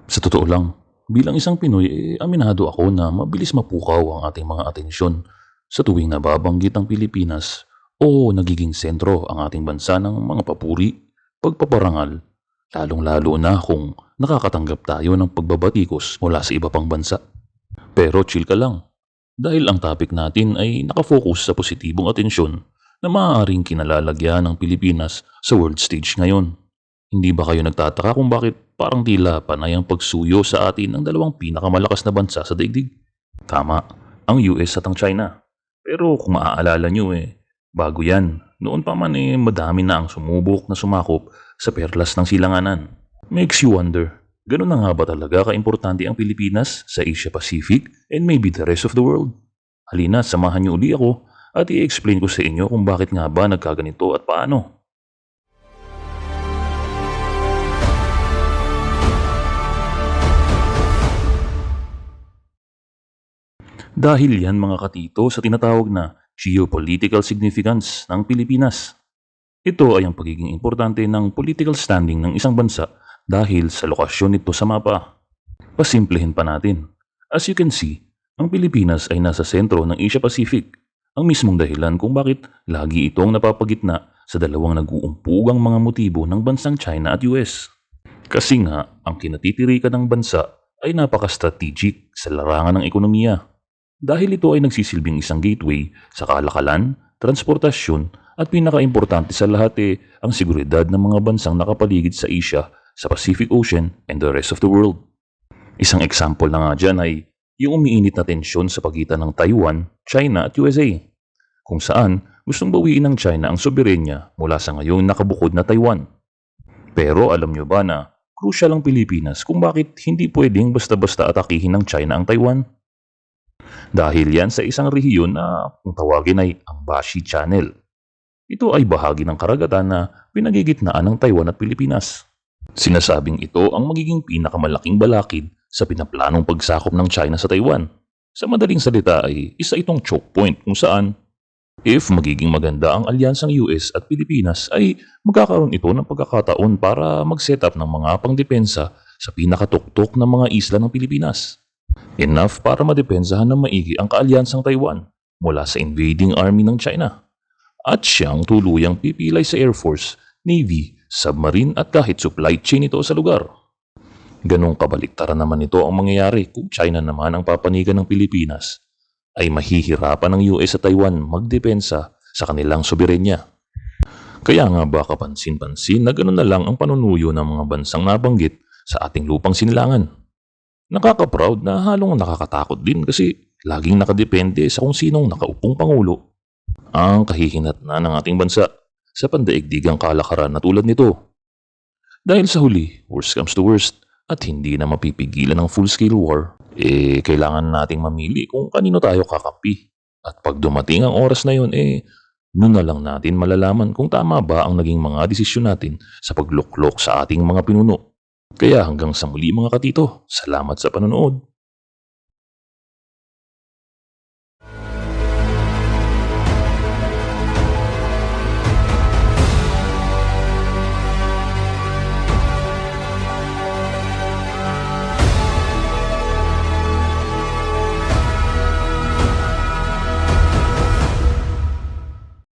Sa totoo lang, bilang isang Pinoy, aminado ako na mabilis mapukaw ang ating mga atensyon sa tuwing nababanggit ang Pilipinas o nagiging sentro ang ating bansa ng mga papuri, pagpaparangal, lalong-lalo na kung nakakatanggap tayo ng pagbabatikos mula sa iba pang bansa. Pero chill ka lang, dahil ang topic natin ay nakafocus sa positibong atensyon na maaaring kinalalagyan ng Pilipinas sa world stage ngayon. Hindi ba kayo nagtataka kung bakit parang tila panay ang pagsuyo sa atin ng dalawang pinakamalakas na bansa sa daigdig? Tama, ang US at ang China. Pero kung maaalala nyo bago yan, noon pa man madami na ang sumubok na sumakop sa perlas ng silanganan. Makes you wonder, ganun na nga ba talaga kaimportante ang Pilipinas sa Asia Pacific and maybe the rest of the world? Halina, samahan niyo uli ako at i-explain ko sa inyo kung bakit nga ba nagkaganito at paano. Dahil yan mga katito sa tinatawag na geopolitical significance ng Pilipinas. Ito ay ang pagiging importante ng political standing ng isang bansa dahil sa lokasyon nito sa mapa. Pasimplehin pa natin. As you can see, ang Pilipinas ay nasa sentro ng Asia Pacific, ang mismong dahilan kung bakit lagi itong napapagitna sa dalawang nag-uumpugang mga motibo ng bansang China at US. Kasi nga, ang kinatitirikan ng bansa ay napaka-strategic sa larangan ng ekonomiya. Dahil ito ay nagsisilbing isang gateway sa kalakalan, transportasyon at pinakaimportante sa lahat ang seguridad ng mga bansang nakapaligid sa Asia, sa Pacific Ocean and the rest of the world. Isang example na nga dyan ay yung umiinit na tensyon sa pagitan ng Taiwan, China at USA, kung saan gustong bawiin ng China ang soberenya mula sa ngayong nakabukod na Taiwan. Pero alam nyo ba na crucial ang Pilipinas kung bakit hindi pwedeng basta-basta atakihin ng China ang Taiwan? Dahil yan sa isang rehiyon na kung tawagin ay ang Bashi Channel. Ito ay bahagi ng karagatan na pinagigitnaan ng Taiwan at Pilipinas. Sinasabing ito ang magiging pinakamalaking balakid sa pinaplanong pagsakop ng China sa Taiwan. Sa madaling salita ay isa itong choke point kung saan if magiging maganda ang alyansang US at Pilipinas ay magkakaroon ito ng pagkakataon para mag-set up ng mga pangdepensa sa pinakatuktok ng mga isla ng Pilipinas. Enough para madepensahan ng maigi ang kaalyansang Taiwan mula sa invading army ng China. At siyang tuluyang pipilay sa Air Force, Navy, submarine at kahit supply chain ito sa lugar. Ganong kabaliktaran naman ito ang mangyayari kung China naman ang papanigan ng Pilipinas, ay mahihirapan ng US at Taiwan magdepensa sa kanilang soberenya. Kaya nga ba kapansin-pansin na gano'n na lang ang panunuyo ng mga bansang nabanggit sa ating lupang sinilangan? Nakaka-proud na halong nakakatakot din kasi laging nakadepende sa kung sinong nakaupong pangulo ang kahihinatnan ng ating bansa sa pandaigdigang kalakaran na tulad nito. Dahil sa huli, worst comes to worst at hindi na mapipigilan ng full-scale war, kailangan nating mamili kung kanino tayo kakampi. At pag dumating ang oras na yun, noon na lang natin malalaman kung tama ba ang naging mga desisyon natin sa pagluklok sa ating mga pinuno. Kaya hanggang sa muli mga katito, salamat sa panonood.